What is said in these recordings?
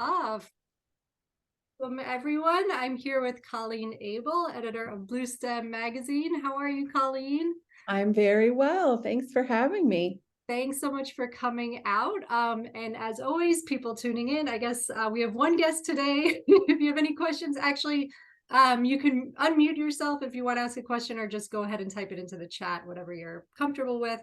off. Welcome, everyone. I'm here with Colleen Abel, editor of Bluestem magazine. How are you, Colleen? I'm very well. Thanks for having me. Thanks so much for coming out. And as always, people tuning in, I guess we have one guest today. If you have any questions, actually, you can unmute yourself if you want to ask a question, or just go ahead and type it into the chat, whatever you're comfortable with.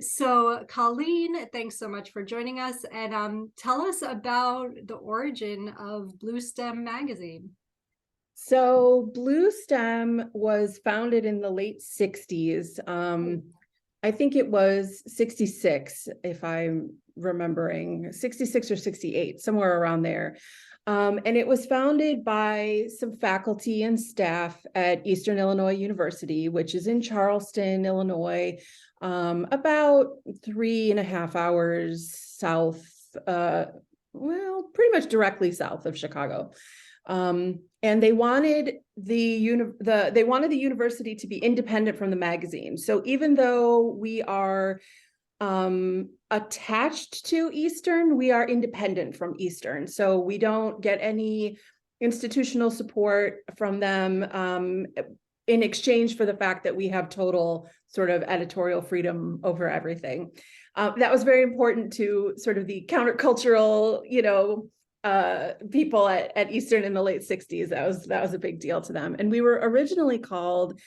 So Colleen, thanks so much for joining us, and tell us about the origin of Bluestem magazine. So Bluestem was founded in the late 60s. I think it was 66, if I'm remembering, 66 or 68, somewhere around there. And it was founded by some faculty and staff at Eastern Illinois University, which is in Charleston, Illinois, about 3.5 hours south, well, pretty much directly south of Chicago. And they wanted the university to be independent from the magazine. So even though we are attached to Eastern, we are independent from Eastern. So we don't get any institutional support from them in exchange for the fact that we have total sort of editorial freedom over everything. That was very important to sort of the countercultural, people at Eastern in the late 60s. That was a big deal to them. And we were originally called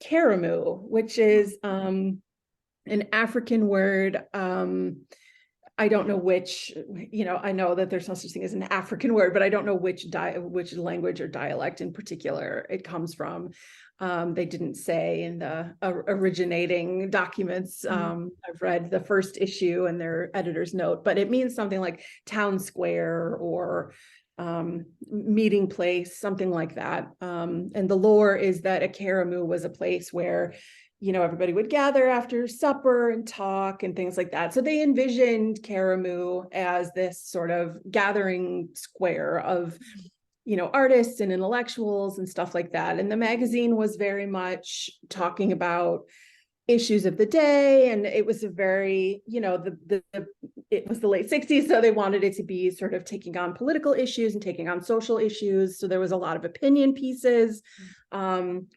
Karamu, which is an African word. I don't know which, I know that there's no such thing as an African word, but I don't know which language or dialect in particular it comes from. They didn't say in the originating documents. I've read the first issue and their editor's note, but it means something like town square or meeting place, something like that. And the lore is that a karamu was a place where everybody would gather after supper and talk and things like that. So they envisioned Karamu as this sort of gathering square of, artists and intellectuals and stuff like that. And the magazine was very much talking about issues of the day. And it was a very, it was the late 60s. So they wanted it to be sort of taking on political issues and taking on social issues. So there was a lot of opinion pieces,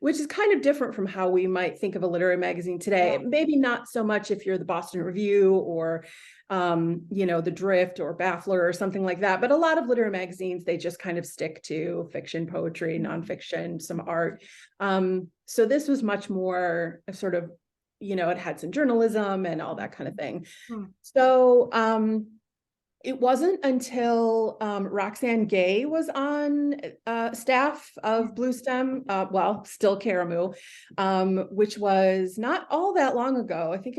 which is kind of different from how we might think of a literary magazine today. Yeah. Maybe not so much if you're the Boston Review or, the Drift or Baffler or something like that. But a lot of literary magazines, they just kind of stick to fiction, poetry, nonfiction, some art. So this was much more a sort of, it had some journalism and all that kind of thing. So it wasn't until Roxane Gay was on staff of Bluestem, still Karamu, which was not all that long ago. I think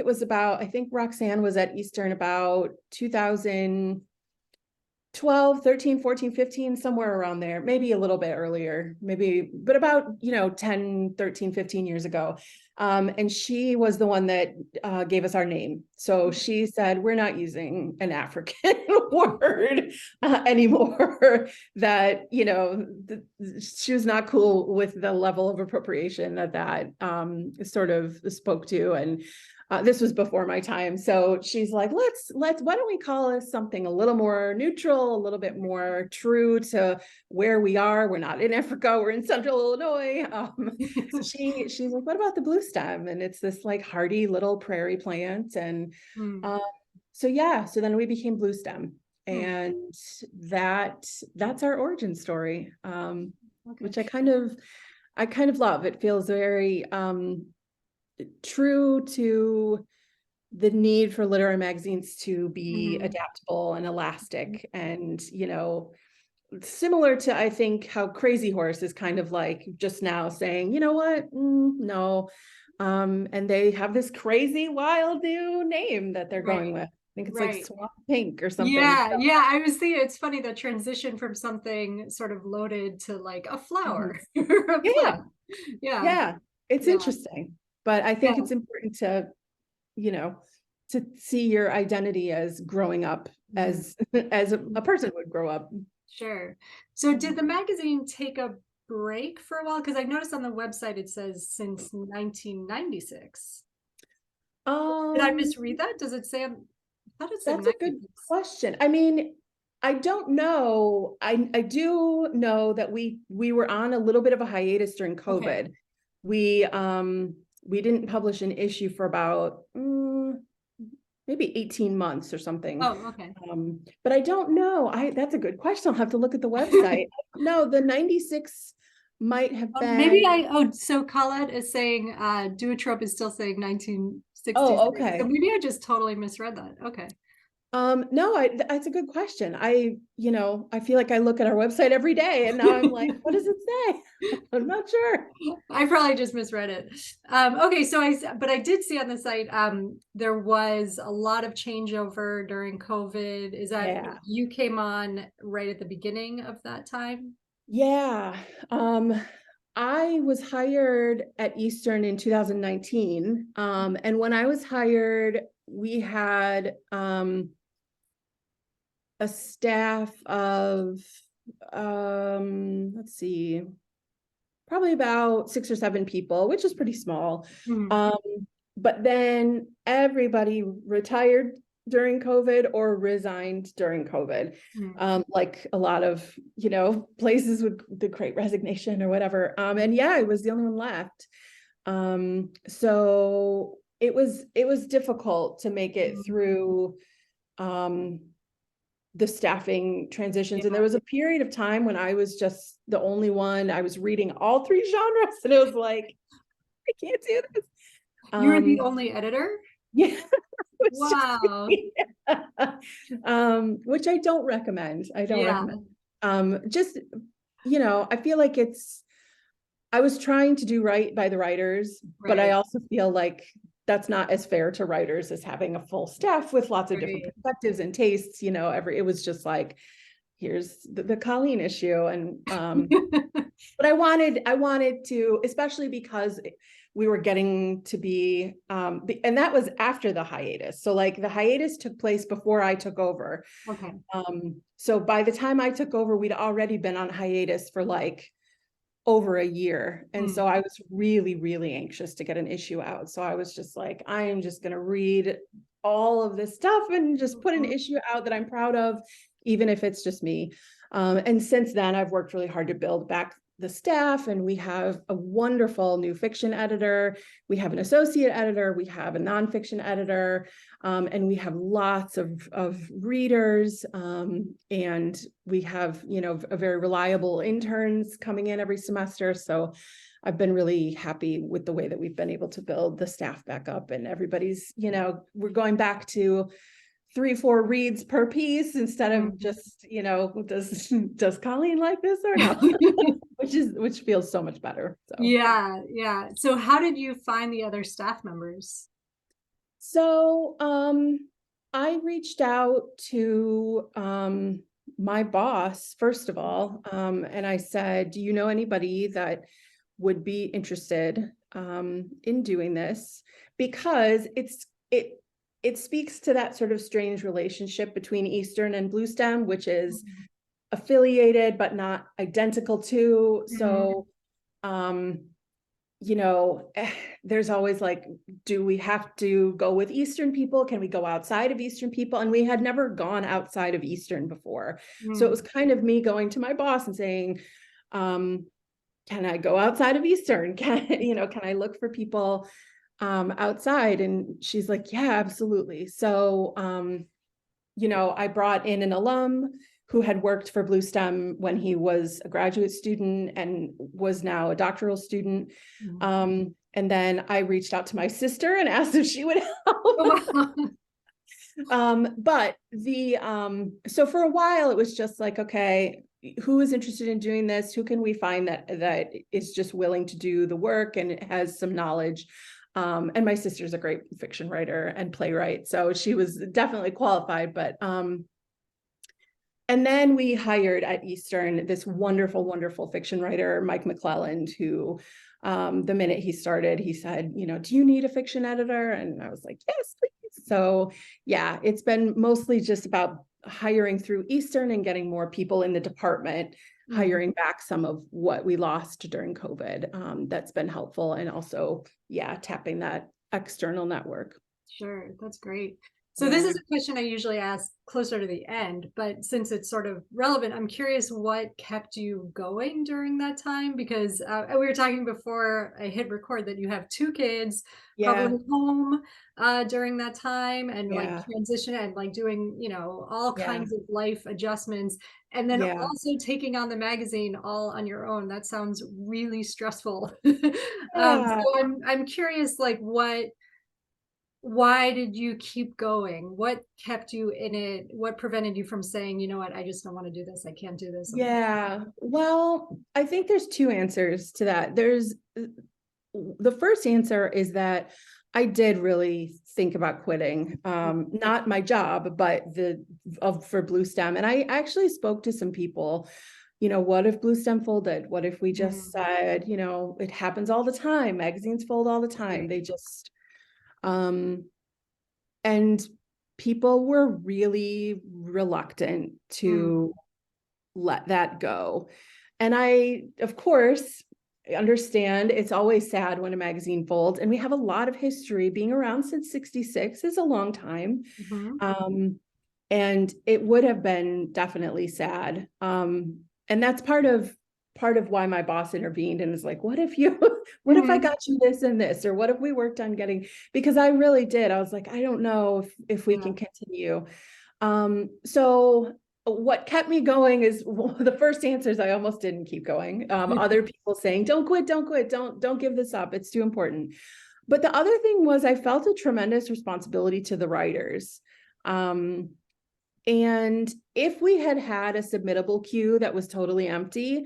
Roxane was at Eastern about 2012, 13, 14, 15, somewhere around there, maybe a little bit earlier, but about, 10, 13, 15 years ago. And she was the one that gave us our name. So she said, we're not using an African word anymore. That, she was not cool with the level of appropriation that sort of spoke to. And this was before my time. So she's like, why don't we call this something a little more neutral, a little bit more true to where we are. We're not in Africa, we're in Central Illinois. So she's like, what about the Bluestem? And it's this like hardy little prairie plant. And so then we became Bluestem. And that's our origin story, which I kind of love. It feels very true to the need for literary magazines to be adaptable and elastic, and similar to, I think, how Crazy Horse is kind of like just now saying, you know what, no, and they have this crazy wild new name that they're going with. I think it's like Swamp Pink or something. Yeah, I was thinking it's funny, the transition from something sort of loaded to like a flower. Yeah, it's interesting. But I think it's important to, to see your identity as growing up as a person would grow up. Sure. So did the magazine take a break for a while? Because I noticed on the website it says since 1996. Did I misread that? Does it say? I thought it said that's a good question. I mean, I don't know. I do know that we were on a little bit of a hiatus during Okay. COVID. We didn't publish an issue for about maybe 18 months or something. Oh, okay. But I don't know. That's a good question. I'll have to look at the website. No, the 96 might have Maybe been. so Colette is saying Duotrope is still saying 1966. Oh, So okay. maybe I just totally misread that. Okay. No, that's a good question. I feel like I look at our website every day and now I'm like, what does it say? I'm not sure. I probably just misread it. Okay, but I did see on the site there was a lot of changeover during COVID. Is that Yeah. you came on right at the beginning of that time? Yeah. I was hired at Eastern in 2019. And when I was hired, we had a staff of let's see, probably about 6 or 7 people, which is pretty small. Mhm. But then everybody retired during COVID or resigned during COVID. Mhm. Like a lot of, places with the Great Resignation or whatever. And yeah, I was the only one left. So it was difficult to make it Mhm. through the staffing transitions. And Yeah. there was a period of time when I was just the only one. I was reading all 3 genres and it was like, I can't do this. You were the only editor? Yeah, it's just Wow. me. Which I don't recommend. I don't Yeah, recommend. Just, I feel like I was trying to do right by the writers, but I right, also feel like that's not as fair to writers as having a full staff with lots of different right. perspectives and tastes, it was just like, here's the Colleen issue. And but I wanted to, especially because we were getting to be and that was after the hiatus. So like the hiatus took place before I took over. Okay. So by the time I took over, we'd already been on hiatus for like over a year. And so Mm. I was really, really anxious to get an issue out. So I was just like, I am just going to read all of this stuff and just put an Mhm. issue out that I'm proud of, even if it's just me. And since then, I've worked really hard to build back the staff, and we have a wonderful new fiction editor. We have an associate editor. We have a nonfiction editor. And we have lots of readers, and we have, a very reliable interns coming in every semester. So I've been really happy with the way that we've been able to build the staff back up, and everybody's, we're going back to 3-4 reads per piece instead of Mhm. just, does Colleen like this or no? which feels so much better. So Yeah, yeah. So how did you find the other staff members? So I reached out to my boss, first of all, and I said, do you know anybody that would be interested in doing this? Because it speaks to that sort of strange relationship between Eastern and Bluestem, which is Mhm. affiliated but not identical to. Mhm. So you know, there's always like, do we have to go with Eastern people? Can we go outside of Eastern people? And we had never gone outside of Eastern before. So it was Mhm. kind of me going to my boss and saying, um, can I go outside of Eastern? Can I look for people outside? And she's like, yeah, absolutely. So I brought in an alum who had worked for Bluestem when he was a graduate student and was now a doctoral student. Mhm. And then I reached out to my sister and asked if she would Oh, help. wow. But so for a while it was just like, okay, who is interested in doing this? Who can we find that is just willing to do the work and has some knowledge? And my sister's a great fiction writer and playwright, so she was definitely qualified. But and then we hired at Eastern this wonderful, wonderful fiction writer, Mike McClelland, who the minute he started, he said, do you need a fiction editor? And I was like, yes, please. So yeah, it's been mostly just about hiring through Eastern and getting more people in the department, Mhm. hiring back some of what we lost during COVID. That's been helpful. And also, yeah, tapping that external network. Sure, that's great. So this Yeah. is a question I usually ask closer to the end, but since it's sort of relevant, I'm curious what kept you going during that time? Because we were talking before I hit record that you have two kids, Yeah. probably home during that time, and like Yeah. transition and like doing, all Yeah. kinds of life adjustments, and then Yeah. also taking on the magazine all on your own. That sounds really stressful. Yeah. So I'm curious, like why did you keep going? What kept you in it? What prevented you from saying, you know what, I just don't want to do this. I can't do this. Yeah. Well, I think there's two answers to that. There's the first answer is that I did really think about quitting, not my job, but for Bluestem. And I actually spoke to some people, what if Bluestem folded? What if we just Mhm. said, it happens all the time. Magazines fold all the time. Right. They just, um, and people were really reluctant Mm, to let that go. And I, of course, understand it's always sad when a magazine folds, and we have a lot of history. Being around since 66 is a long time. mhm, Um, and it would have been definitely sad. And that's part of why my boss intervened and was like, what if you what if I mhm. got you this and this, or what if we worked on getting, because I really did. I was like, I don't know if we Yeah. can continue. So what kept me going is the first answer is I almost didn't keep going. Other people saying, don't quit, don't give this up. It's too important. But the other thing was I felt a tremendous responsibility to the writers. Um, and if we had had a submittable queue that was totally empty,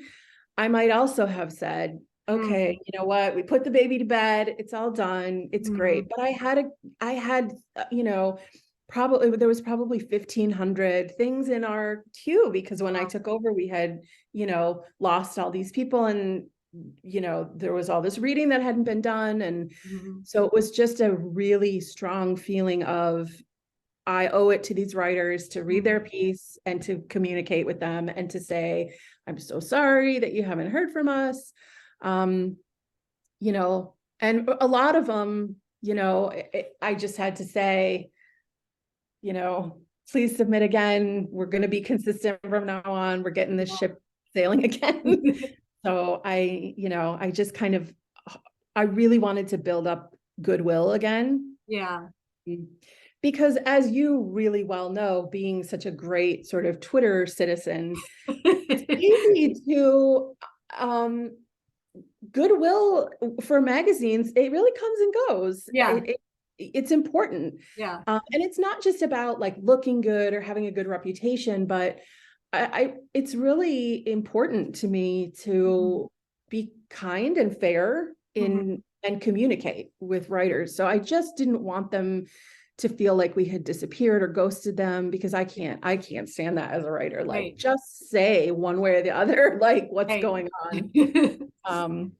I might also have said, Mm, okay, you know what? We put the baby to bed. It's all done. It's mhm. great. But I had, probably there was probably 1,500 things in our queue because when I Wow. took over, we had, lost all these people, and, there was all this reading that hadn't been done. And Mhm, so it was just a really strong feeling of, I owe it to these writers to read their mhm. piece and to communicate with them and to say, I'm so sorry that you haven't heard from us. Um, and a lot of them, I just had to say, please submit again. We're going to be consistent from now on. We're getting this ship sailing again. So I just I really wanted to build up goodwill again. Yeah. Because as you really well know, being such a great sort of Twitter citizen, it's easy to um, goodwill for magazines. It really comes and goes. Yeah. It's important. Yeah. And it's not just about like looking good or having a good reputation, but it's really important to me Mhm, to be kind and fair mhm. in and communicate with writers. So I just didn't want them to feel like we had disappeared or ghosted them, because I can't stand that as a writer. Like, Right. just say one way or the other, like what's Right. going on. Um,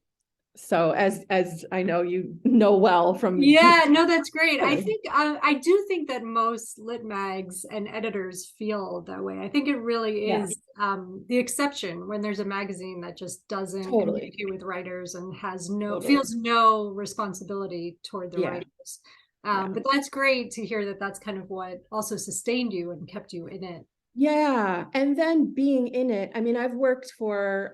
so as I know you know well from Yeah, no, that's great. I Twitter. think I do think that most lit mags and editors feel that way. I think it really Yeah, is the exception when there's a magazine that just doesn't totally, communicate with writers and has totally. feels no responsibility toward the Yeah, writers. yeah. But that's great to hear that that's kind of what also sustained you and kept you in it. Yeah. And then being in it, I mean, I worked for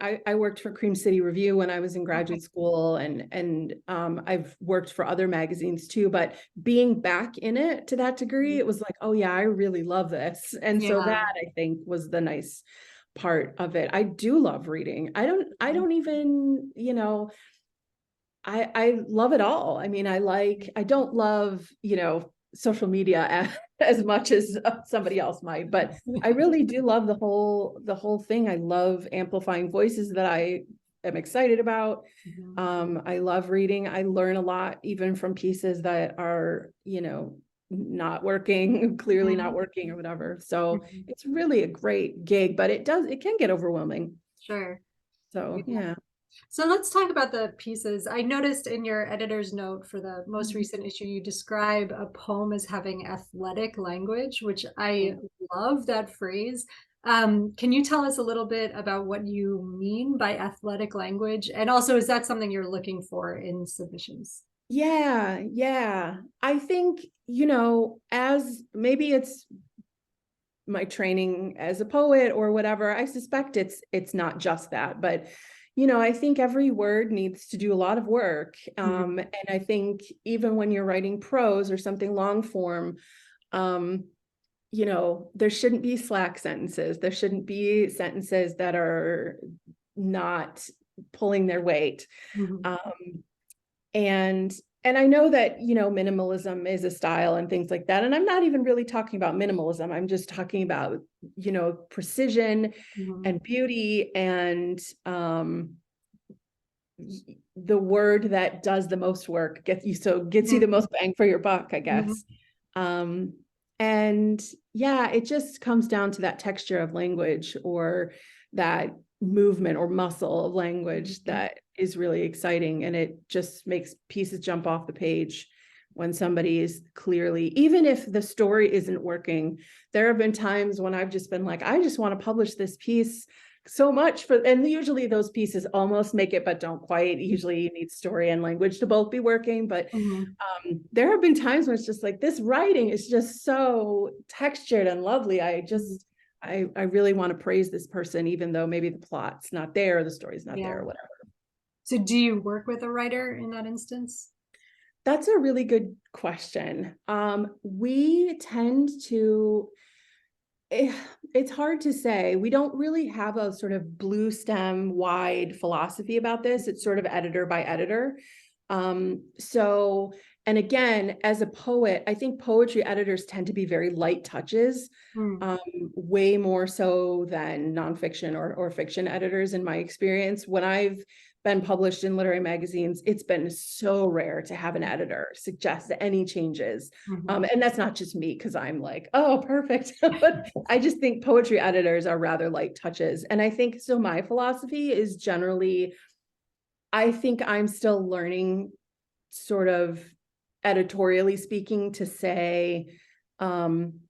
Cream City Review when I was in Okay. graduate school, and I've worked for other magazines too, but being back in it to that degree, it was like, oh yeah, I really love this. And so that, Yeah. I think, was the nice part of it. I do love reading. I don't even, I love it all. I mean, I don't love, social media as much as somebody else might, but I really do love the whole thing. I love amplifying voices that I am excited about. Mhm. I love reading. I learn a lot even from pieces that are, not working, clearly not Mhm. working or whatever. So Mhm. it's really a great gig, but it can get overwhelming. Sure. So Yeah. yeah. So let's talk about the pieces. I noticed in your editor's note for the most recent issue, you describe a poem as having athletic language, which I love that phrase. Can you tell us a little bit about what you mean by athletic language? And also, is that something you're looking for in submissions? Yeah. I think, as maybe it's my training as a poet or whatever, I suspect it's not just that, but I think every word needs to do a lot of work. And I think even when you're writing prose or something long form, um, there shouldn't be slack sentences. There shouldn't be sentences that are not pulling their weight. Mhm. Um, and I know that, minimalism is a style and things like that. And I'm not even really talking about minimalism. I'm just talking about, precision Mhm. and beauty and the word that does the most work gets you the Mhm. most bang for your buck, I Mhm. guess. Um, and yeah, it just comes down to that texture of language or that movement or muscle of language Mhm. that is really exciting. And it just makes pieces jump off the page when somebody is clearly, even if the story isn't working. There have been times when I've just been like, I just want to publish this piece so much and usually those pieces almost make it, but don't quite. Usually you need story and language to both be working. But Mhm. there have been times when it's just like, this writing is just so textured and lovely. Mhm. I really want to praise this person, even though maybe the plot's not there, or the story's not there, Yeah. or whatever. So do you work with a writer in that instance? That's a really good question. We tend to, it's hard to say. We don't really have a sort of Bluestem wide philosophy about this. It's sort of editor by editor. And again, as a poet, I think poetry editors tend to be very light touches, Mm. way more so than nonfiction or fiction editors, in my experience. When I've been published in literary magazines, it's been so rare to have an editor suggest any changes. Mhm. And that's not just me, because I'm like, oh, perfect. But I just think poetry editors are rather light touches. And I think so my philosophy is generally, I think I'm still learning, sort of editorially speaking, to say, um,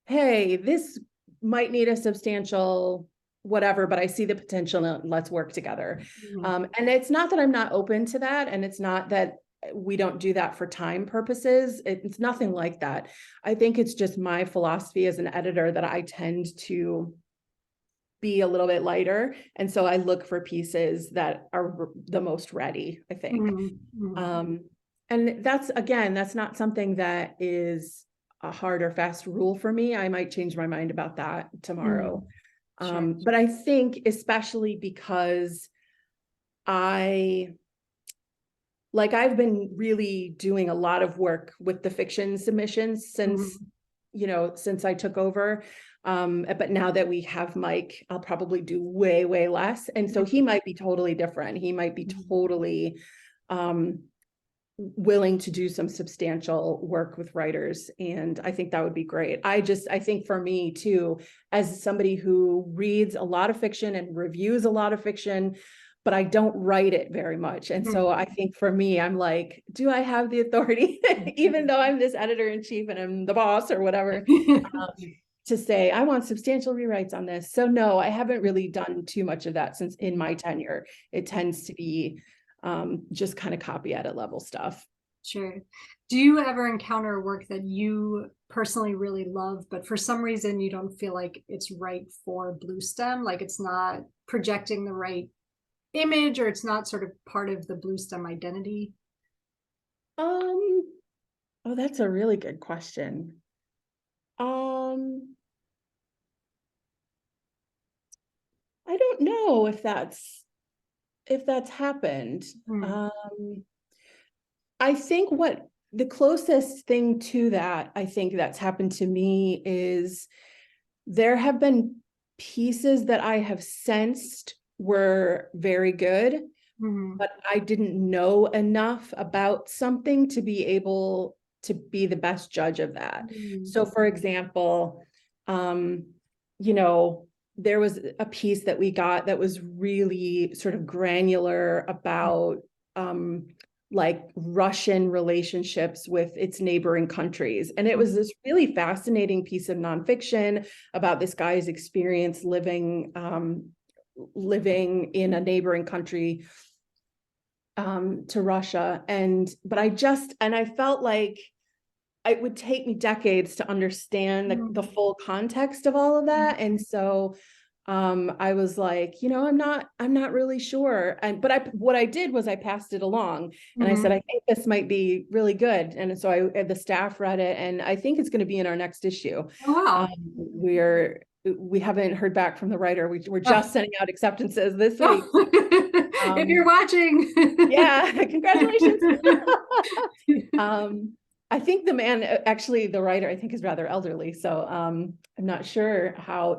hey, this might need a substantial whatever, but I see the potential and let's work together. Mhm. And it's not that I'm not open to that. And it's not that we don't do that for time purposes. It's nothing like that. I think it's just my philosophy as an editor that I tend to be a little bit lighter. And so I look for pieces that are the most ready, I think. Mhm. Mhm. Um, and that's not something that is a hard or fast rule for me. I might change my mind about that tomorrow. Mhm. Sure. But I think especially because I I've been really doing a lot of work with the fiction submissions Mhm. since I took over. But now that we have Mike, I'll probably do way, way less. And so he might be totally different. He might be Mhm. totally um, willing to do some substantial work with writers. And I think that would be great. I think for me too, as somebody who reads a lot of fiction and reviews a lot of fiction, but I don't write it very much. And so Mhm. I think for me, I'm like, do I have the authority, even though I'm this editor in chief and I'm the boss or whatever, to say, I want substantial rewrites on this. So no, I haven't really done too much of that since in my tenure. It tends to be just kind of copy edit level stuff. Sure. Do you ever encounter work that you personally really love, but for some reason you don't feel like it's right for Bluestem? Like it's not projecting the right image, or it's not sort of part of the Bluestem identity? Um, oh, that's a really good question. Um, I don't know if that's happened. Hmm. I think what the closest thing to that, I think that's happened to me is there have been pieces that I have sensed were very good, Hmm. but I didn't know enough about something to be able to be the best judge of that. Hmm. So for example, um, you know, there was a piece that we got that was really sort of granular about um, Russian relationships with its neighboring countries. And it was this really fascinating piece of nonfiction about this guy's experience living in a neighboring country to Russia. But I felt like it would take me decades to understand the full context of all of that. And so I was like, I'm not really sure. But what I did was I passed it along, and I said, I think this might be really good. And so the staff read it, and I think it's going to be in our next issue. Oh, wow. We haven't heard back from the writer. We're just sending out acceptances this week. If you're watching. Yeah, congratulations. I think the writer, I think, is rather elderly. So I'm not sure how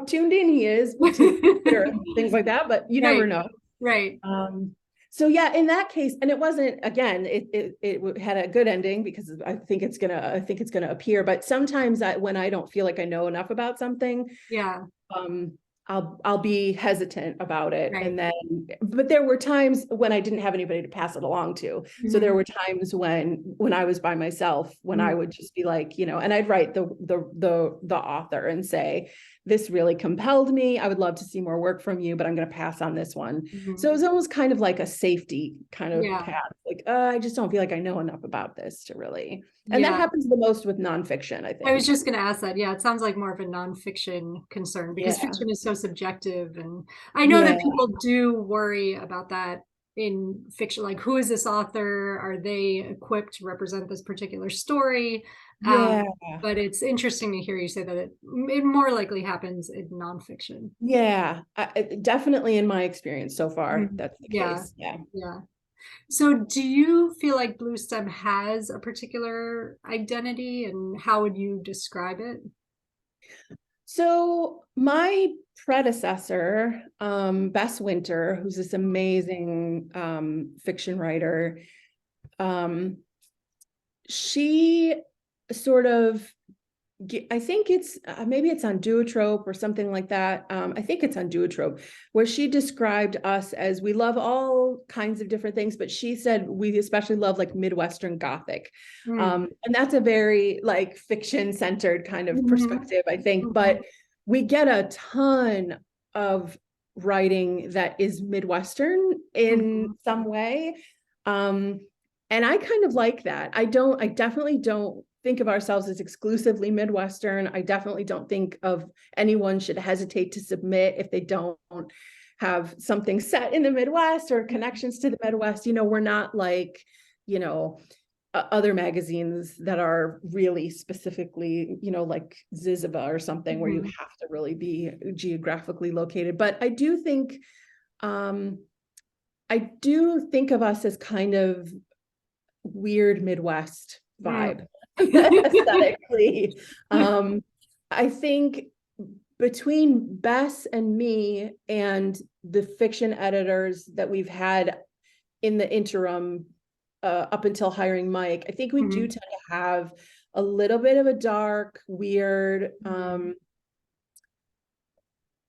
tuned in he is to things like that, but you never know. Right. So yeah, in that case, and it wasn't, again, it had a good ending because I think it's gonna appear. But sometimes when I don't feel like I know enough about something, I'll be hesitant about it. Right. But there were times when I didn't have anybody to pass it along to. So there were times when I was by myself, when I would just be like, and I'd write the author and say, this really compelled me. I would love to see more work from you, but I'm going to pass on this one. So it was almost kind of like a safety kind of path. Like, I just don't feel like I know enough about this to really. And that happens the most with nonfiction, I think. I was just going to ask that. Yeah, it sounds like more of a nonfiction concern because fiction is so subjective. And I know that people do worry about that in fiction. Like, who is this author? Are they equipped to represent this particular story? But it's interesting to hear you say that it more likely happens in nonfiction. Yeah, definitely in my experience so far, that's the case. Yeah. So do you feel like Bluestem has a particular identity, and how would you describe it? So my predecessor, Bess Winter, who's this amazing fiction writer, she sort of, I think it's maybe it's on Duotrope or something like that. I think it's on Duotrope, where she described us as, we love all kinds of different things, but she said we especially love like Midwestern Gothic. And that's a very like fiction centered kind of perspective, I think. But we get a ton of writing that is Midwestern in some way. And I kind of like that. I definitely don't think of ourselves as exclusively Midwestern. I definitely don't think of anyone should hesitate to submit if they don't have something set in the Midwest or connections to the Midwest. We're not like, other magazines that are really specifically, like Ziziva or something, where you have to really be geographically located. But I do think of us as kind of weird Midwest vibe. Aesthetically. I think between Bess and me and the fiction editors that we've had in the interim up until hiring Mike, I think we do tend to have a little bit of a dark, weird,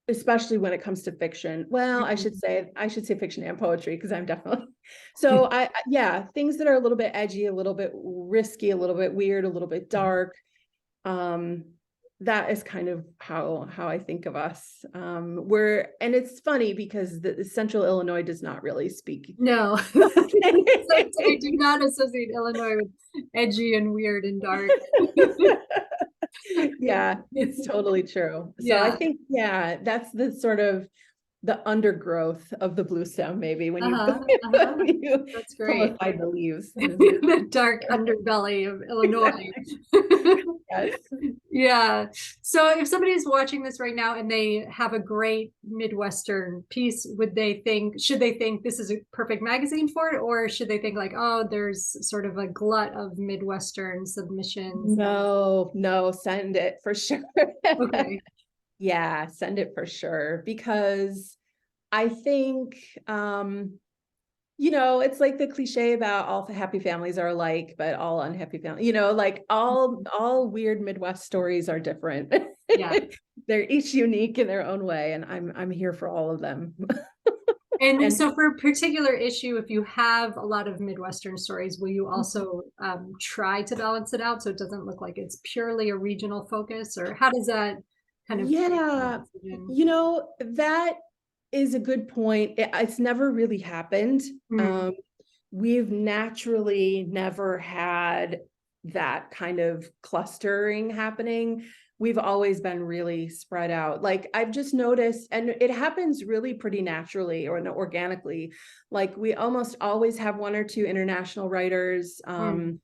especially when it comes to fiction. Well, I should say fiction and poetry, because I'm definitely so things that are a little bit edgy, a little bit risky, a little bit weird, a little bit dark. That is kind of how I think of us. And it's funny because the Central Illinois does not really speak. No. I do not associate Illinois with edgy and weird and dark. Yeah, it's totally true. So I think, that's the sort of the undergrowth of the Bluestem, maybe, when you that's great. pull aside the leaves. The dark underbelly of Illinois. Yes. Yeah. So if somebody's watching this right now and they have a great Midwestern piece, should they think this is a perfect magazine for it? Or should they think like, oh, there's sort of a glut of Midwestern submissions? No, send it for sure. Okay. Yeah, send it for sure, because I think, it's like the cliche about all happy families are alike, but all unhappy families, like all weird Midwest stories are different. Yeah. They're each unique in their own way, and I'm here for all of them. And so for a particular issue, if you have a lot of Midwestern stories, will you also try to balance it out so it doesn't look like it's purely a regional focus? Or how does that kind of... that is a good point. It's never really happened. Mm, We've naturally never had that kind of clustering happening. We've always been really spread out. Like I've just noticed, and it happens really pretty naturally or organically. Like we almost always have one or two international writers. mm,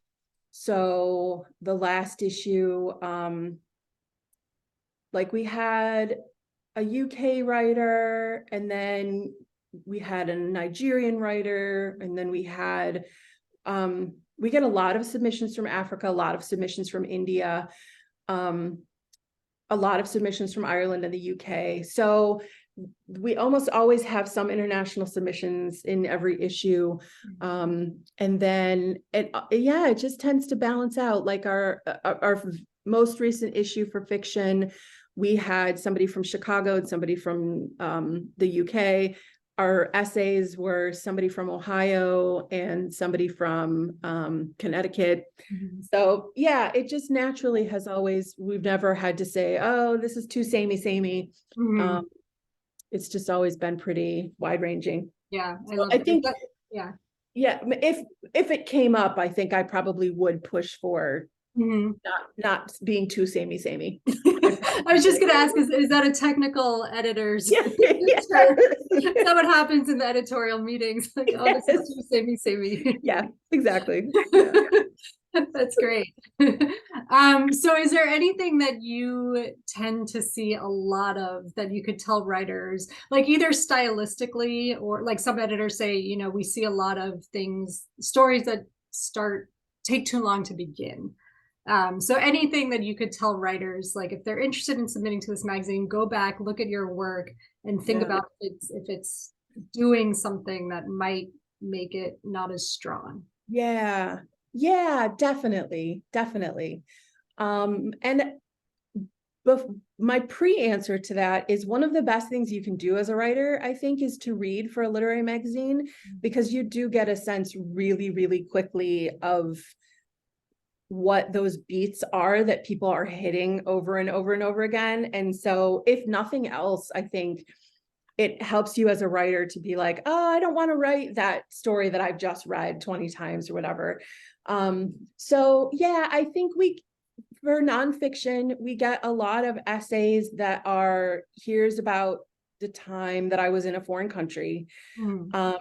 So the last issue, like we had a UK writer, and then we had a Nigerian writer, and then we get a lot of submissions from Africa, a lot of submissions from India, a lot of submissions from Ireland and the UK. So we almost always have some international submissions in every issue. And then it just tends to balance out. Like our most recent issue for fiction, we had somebody from Chicago and somebody from the UK. Our essays were somebody from Ohio and somebody from Connecticut. mhm. So yeah, it just naturally has always, we've never had to say, oh, this is too samey. Mhm. It's just always been pretty wide ranging. Yeah, I So love I it. think, Yeah. yeah, if it came up, I think I probably would push for Mhm. not being too samey. I was just going to ask, is that a technical editor's Yeah, yeah. term? Is that what happens in the editorial meetings? Like, oh, this Yes. is too samey. Yeah, exactly. Yeah. That's great. So is there anything that you tend to see a lot of that you could tell writers, like either stylistically or like some editors say, you know, we see a lot of stories that take too long to begin. So anything that you could tell writers, like if they're interested in submitting to this magazine, go back, look at your work and think Yeah. about if it's doing something that might make it not as strong. Yeah, definitely. And my pre-answer to that is one of the best things you can do as a writer, I think, is to read for a literary magazine, because you do get a sense really, really quickly of what those beats are that people are hitting over and over and over again. And so if nothing else, I think it helps you as a writer to be like, oh, I don't want to write that story that I've just read 20 times or whatever. So yeah, I think for nonfiction, we get a lot of essays that are, here's about the time that I was in a foreign country. Mm.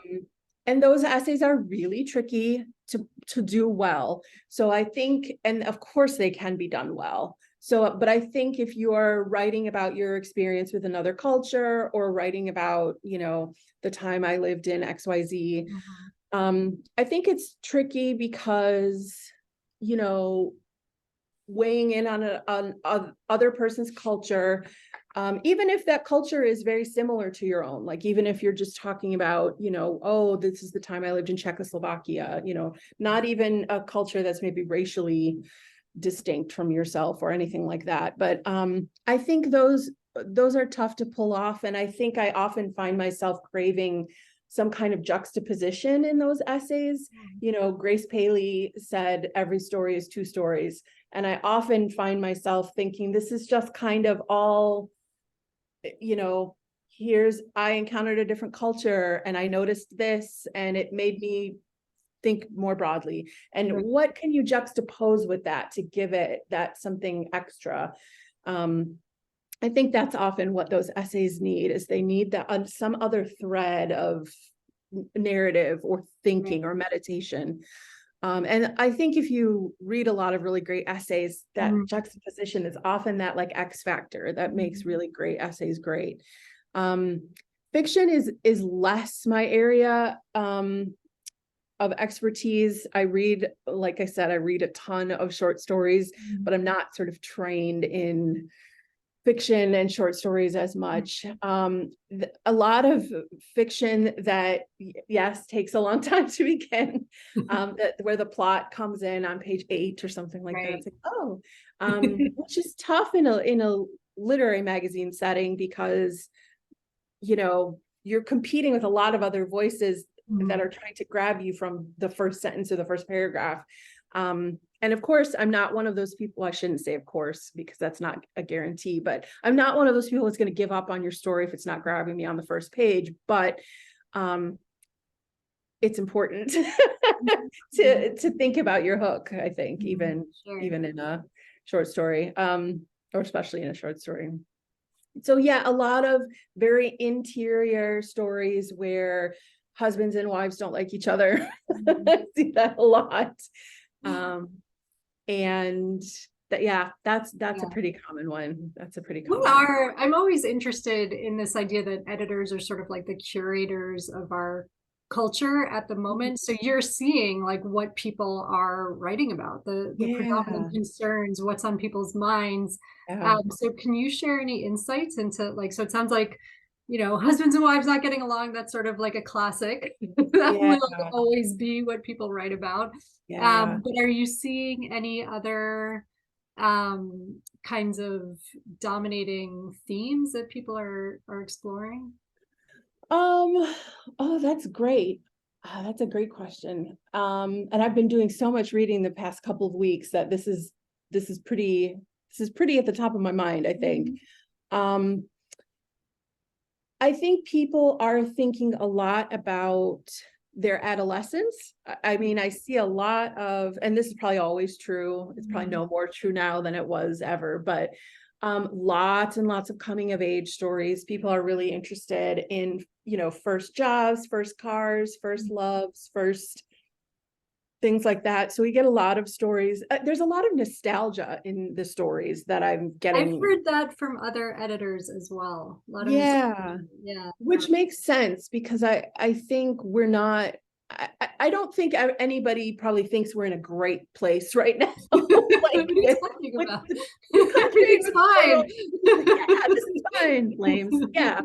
And those essays are really tricky to do well. So I think, and of course they can be done well. So, but I think if you are writing about your experience with another culture, or writing about, the time I lived in XYZ, I think it's tricky because, weighing in on other person's culture, even if that culture is very similar to your own, like even if you're just talking about, oh, this is the time I lived in Czechoslovakia, not even a culture that's maybe racially distinct from yourself or anything like that. But I think those are tough to pull off. And I think I often find myself craving some kind of juxtaposition in those essays. Grace Paley said, every story is two stories. And I often find myself thinking, this is just kind of all, I encountered a different culture and I noticed this and it made me think more broadly. And what can you juxtapose with that to give it that something extra? I think that's often what those essays need, is they need that some other thread of narrative or thinking or meditation. And I think if you read a lot of really great essays, that juxtaposition is often that like X factor that makes really great essays great. Fiction is less my area of expertise. Like I said, I read a ton of short stories, but I'm not sort of trained in fiction and short stories as much. A lot of fiction that, yes, takes a long time to begin, where the plot comes in on page 8 or something like that. It's like, oh, which is tough in a literary magazine setting, because you're competing with a lot of other voices that are trying to grab you from the first sentence or the first paragraph. and of course, I'm not one of those people, I shouldn't say of course, because that's not a guarantee, but I'm not one of those people that's going to give up on your story if it's not grabbing me on the first page. But it's important to think about your hook, I think, even in a short story, or especially in a short story. So yeah, a lot of very interior stories where husbands and wives don't like each other. I see that a lot. And that, yeah, that's a pretty common one. That's a pretty common one. I'm always interested in this idea that editors are sort of like the curators of our culture at the moment. So you're seeing like what people are writing about, the predominant concerns, what's on people's minds. So can you share any insights into like, so it sounds like, you know, husbands and wives not getting along, that's sort of like a classic. That will always be what people write about. But are you seeing any other kinds of dominating themes that people are exploring? Oh, that's great. That's a great question. And I've been doing so much reading the past couple of weeks that this is pretty at the top of my mind, I think. I think people are thinking a lot about their adolescence. I mean, I see a lot of, and this is probably always true. It's probably no more true now than it was ever, but lots and lots of coming of age stories. People are really interested in, you know, first jobs, first cars, first loves, first things like that. So we get a lot of stories. There's a lot of nostalgia in the stories that I'm getting. I've heard that from other editors as well. A lot of which makes sense, because I think we're not, I don't think anybody probably thinks we're in a great place right now. Like, everything's fine. Yeah, this is fine, flames. Yeah.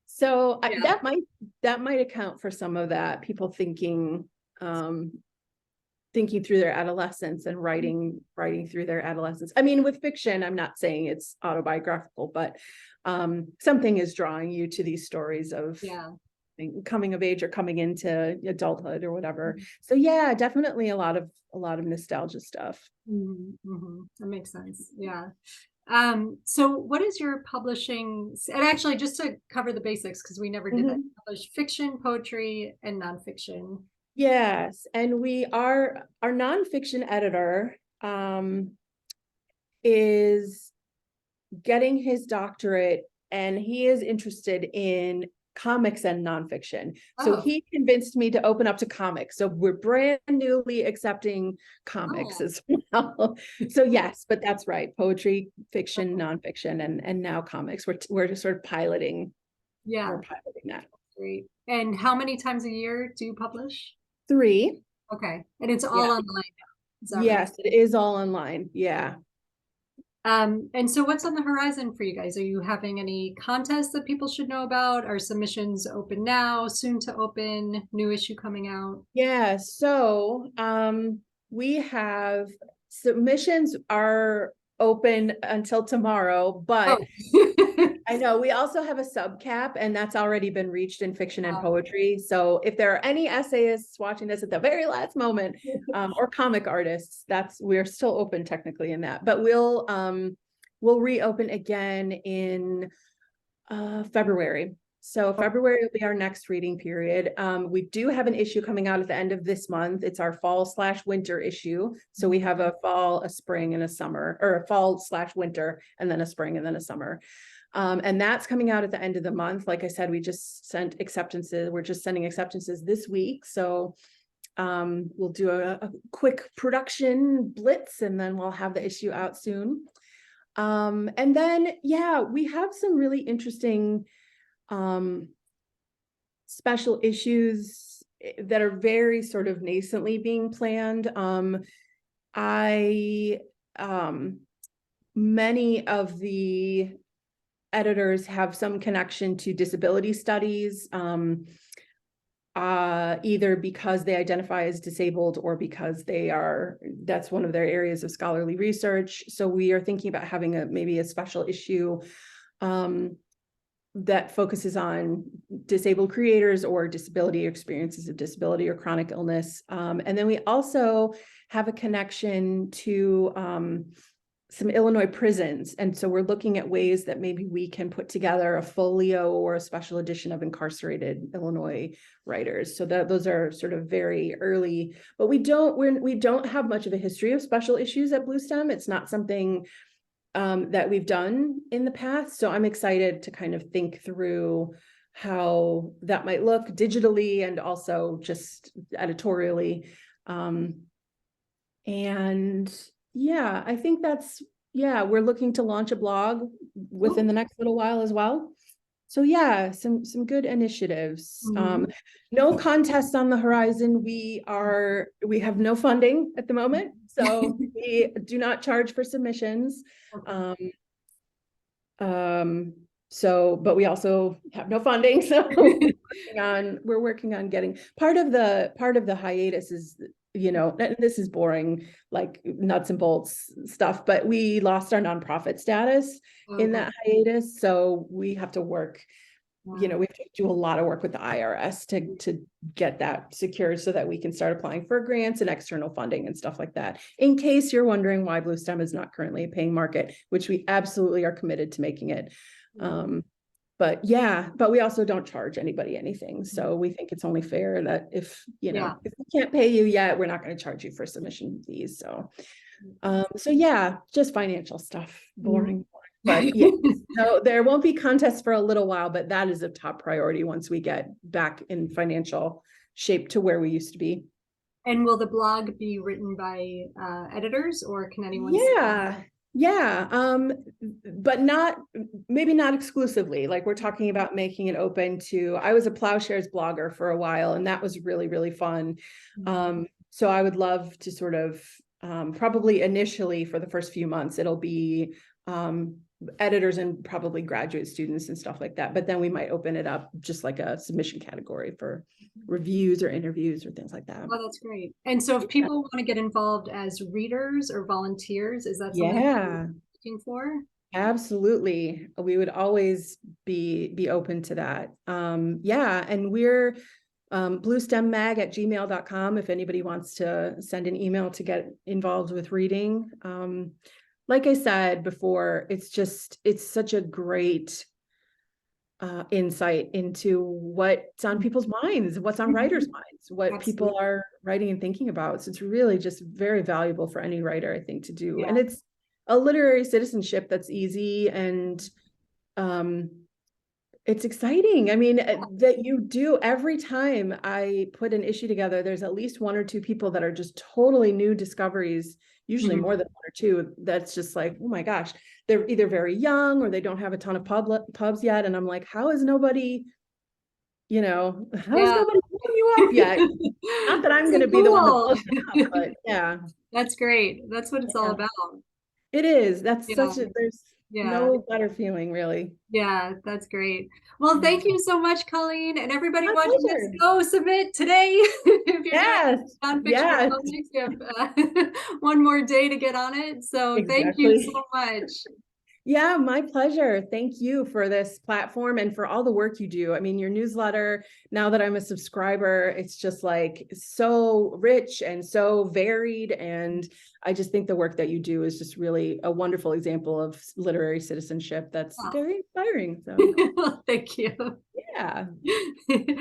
So that might account for some of that. People thinking through their adolescence and writing through their adolescence. I mean, with fiction, I'm not saying it's autobiographical, but something is drawing you to these stories of coming of age or coming into adulthood or whatever. So yeah, definitely a lot of nostalgia stuff. That makes sense. Yeah. So what is your publishing, and actually just to cover the basics, because we never did that, publish fiction, poetry, and nonfiction. Yes, and our nonfiction editor is getting his doctorate, and he is interested in comics and nonfiction. So he convinced me to open up to comics. So we're brand newly accepting comics as well. So yes, but that's right. Poetry, fiction, nonfiction, and now comics. We're just sort of piloting. Yeah. We're piloting that. Great. And how many times a year do you publish? 3. Okay. And it's all online now. Yes, right? It is all online. Yeah. And so what's on the horizon for you guys? Are you having any contests that people should know about? Are submissions open now, soon to open, new issue coming out? Yeah, so we have submissions are open until tomorrow, but I know we also have a subcap, and that's already been reached in fiction and poetry. So if there are any essayists watching this at the very last moment, or comic artists, we're still open technically in that, but we'll reopen again in February. So February will be our next reading period. We do have an issue coming out at the end of this month. It's our fall/winter issue. So we have a fall, a spring, and a summer, or a fall/winter, and then a spring, and then a summer. And that's coming out at the end of the month. Like I said, we just sent acceptances. We're just sending acceptances this week. So we'll do a quick production blitz, and then we'll have the issue out soon. And then, yeah, we have some really interesting special issues that are very sort of nascently being planned. Many of the editors have some connection to disability studies, either because they identify as disabled or because that's one of their areas of scholarly research. So we are thinking about having maybe a special issue that focuses on disabled creators or disability experiences of disability or chronic illness. And then we also have a connection to some Illinois prisons. And so we're looking at ways that maybe we can put together a folio or a special edition of incarcerated Illinois writers. So that those are sort of very early, but we don't have much of a history of special issues at Bluestem. It's not something that we've done in the past. So I'm excited to kind of think through how that might look digitally and also just editorially. And yeah, I think we're looking to launch a blog within the next little while as well. So yeah, some good initiatives. No contests on the horizon. We have no funding at the moment, so we do not charge for submissions. But we also have no funding, so we're working on getting part of the hiatus is, you know, this is boring, like nuts and bolts stuff, but we lost our nonprofit status in that hiatus. So we have to work, you know, we have to do a lot of work with the IRS to get that secured so that we can start applying for grants and external funding and stuff like that. In case you're wondering why Bluestem is not currently a paying market, which we absolutely are committed to making it. But we also don't charge anybody anything. So we think it's only fair that if we can't pay you yet, we're not going to charge you for submission fees. So, just financial stuff, boring. But yeah, so there won't be contests for a little while, but that is a top priority once we get back in financial shape to where we used to be. And will the blog be written by editors, or can anyone? But maybe not exclusively. Like we're talking about making it open to, I was a Plowshares blogger for a while, and that was really, really fun. So I would love to sort of, probably initially for the first few months, it'll be editors and probably graduate students and stuff like that. But then we might open it up just like a submission category for reviews or interviews or things like that. Oh, that's great. And so if people want to get involved as readers or volunteers, is that something you're looking for? Absolutely. We would always be open to that. And we're bluestemmag@gmail.com if anybody wants to send an email to get involved with reading. Like I said before, it's such a great insight into what's on people's minds, what's on writers' minds, what people are writing and thinking about. So it's really just very valuable for any writer, I think, to do. And it's a literary citizenship that's easy and it's exciting. I mean, that you do every time I put an issue together, there's at least one or two people that are just totally new discoveries, usually more than one or two. That's just like, oh my gosh, they're either very young or they don't have a ton of pubs yet. And I'm like, how is nobody picking you up yet? Not that I'm going to be the one to post it up, but yeah. That's great. That's what it's all about. It is. That's there's no better feeling, really. Yeah, that's great. Well, thank you so much, Colleen, and everybody watching this. Go submit today. If you're nonfiction comics, you have one more day to get on it. So thank you so much. Yeah, my pleasure. Thank you for this platform and for all the work you do. I mean, your newsletter, now that I'm a subscriber, it's just like so rich and so varied. And I just think the work that you do is just really a wonderful example of literary citizenship that's very inspiring. So thank you. Yeah.